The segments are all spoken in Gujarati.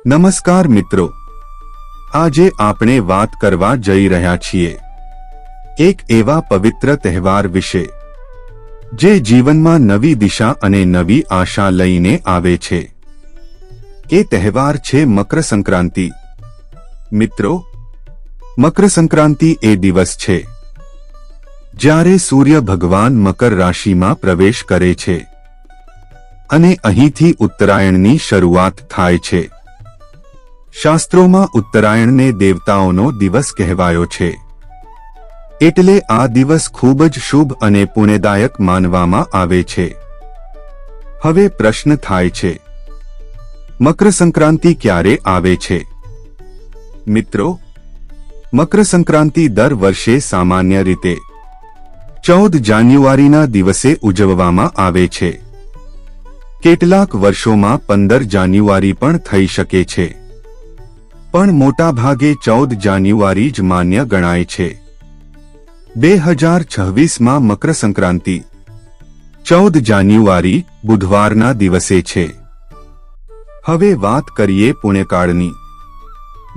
નમસ્કાર મિત્રો, આજે આપણે વાત કરવા જઈ રહ્યા છીએ એક એવા પવિત્ર તહેવાર વિશે જે જીવનમાં નવી દિશા અને નવી આશા લઈને આવે છે। એ તહેવાર છે મકર સંક્રાંતિ। મિત્રો, મકર સંક્રાંતિ એ દિવસ છે જ્યારે સૂર્ય ભગવાન મકર રાશિમાં પ્રવેશ કરે છે અને અહીંથી ઉત્તરાયણની શરૂઆત થાય છે। શાસ્ત્રોમાં ઉત્તરાયણને દેવતાઓનો દિવસ કહેવાયો છે, એટલે આ દિવસ ખૂબ જ શુભ અને પુણ્યદાયક માનવામાં આવે છે। હવે પ્રશ્ન થાય છે, મકર સંક્રાંતિ ક્યારે આવે છે? મિત્રો, મકર સંક્રાંતિ દર વર્ષે સામાન્ય રીતે 14 જાન્યુઆરીના દિવસે ઉજવવામાં આવે છે। કેટલાક વર્ષોમાં 15 જાન્યુઆરી પણ થઈ શકે છે, પણ મોટા ભાગે 14 જાન્યુઆરી જ માન્ય ગણાય છે। 2026માં મકર સંક્રાંતિ 14 જાન્યુઆરી બુધવારના દિવસે છે। હવે વાત કરીએ પુણ્યકાળની।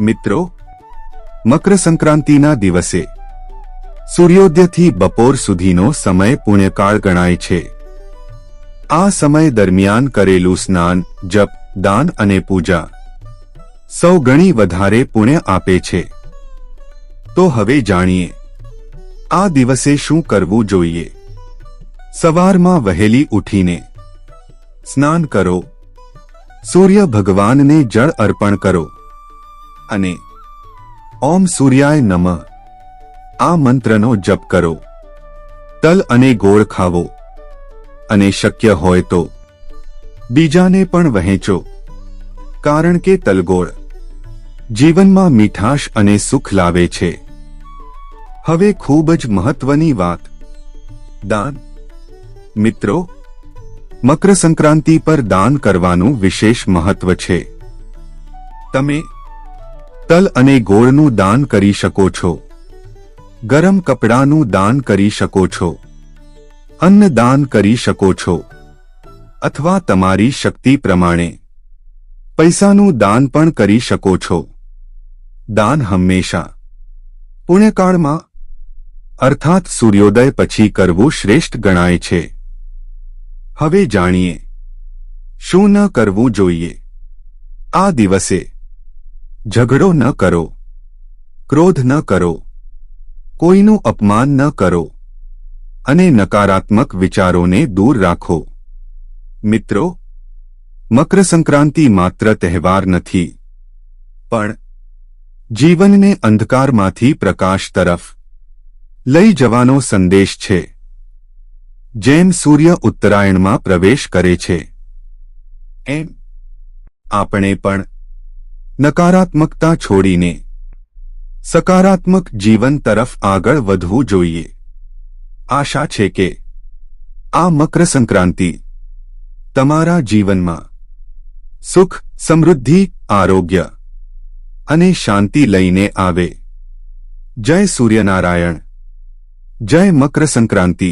મિત્રો, મકર સંક્રાંતિના દિવસે સૂર્યોદયથી બપોર સુધીનો સમય પુણ્યકાળ ગણાય છે। આ સમય દરમિયાન કરેલું સ્નાન, જપ, દાન અને પૂજા સૌ ગણી વધારે પુણ્ય આપે છે। તો હવે જાણીએ આ દિવસે શું કરવું જોઈએ। સવારમાં વહેલી ઉઠીને સ્નાન કરો, સૂર્ય ભગવાનને જળ અર્પણ કરો અને ઓમ સૂર્યાય નમઃ આ મંત્રનો જપ કરો। તલ અને ગોળ ખાવો અને શક્ય હોય તો બીજાને પણ વહેંચો, કારણ કે તલગોળ જીવનમાં મીઠાશ અને સુખ લાવે છે। હવે ખૂબ જ મહત્વની વાત, દાન। મિત્રો, મકર સંક્રાંતિ પર દાન કરવાનું વિશેષ મહત્વ છે। તમે તલ અને ગોળનું દાન કરી શકો છો, ગરમ કપડાનું દાન કરી શકો છો, અન્ન દાન કરી શકો છો, અથવા તમારી શક્તિ પ્રમાણે પૈસાનું દાન પણ કરી શકો છો। દાન હંમેશા પુણ્યકાળમાં અર્થાત સૂર્યોદય પછી કરવું શ્રેષ્ઠ ગણાય છે। હવે જાણીએ શું ન કરવું જોઈએ। આ દિવસે ઝઘડો ન કરો, ક્રોધ ન કરો, કોઈનું અપમાન ન કરો અને નકારાત્મક વિચારોને દૂર રાખો। મિત્રો, મકર સંક્રાંતિ માત્ર તહેવાર નથી, પણ જીવનને અંધકારમાંથી પ્રકાશ તરફ લઈ જવાનો સંદેશ છે। જેમ સૂર્ય ઉત્તરાયણમાં પ્રવેશ કરે છે, એમ આપણે પણ નકારાત્મકતા છોડીને સકારાત્મક જીવન તરફ આગળ વધવું જોઈએ। આશા છે કે આ મકર સંક્રાંતિ તમારા જીવનમાં સુખ, સમૃદ્ધિ, આરોગ્ય અને શાંતિ લઈને આવે। જય સૂર્યનારાયણ, જય મકર સંક્રાંતિ।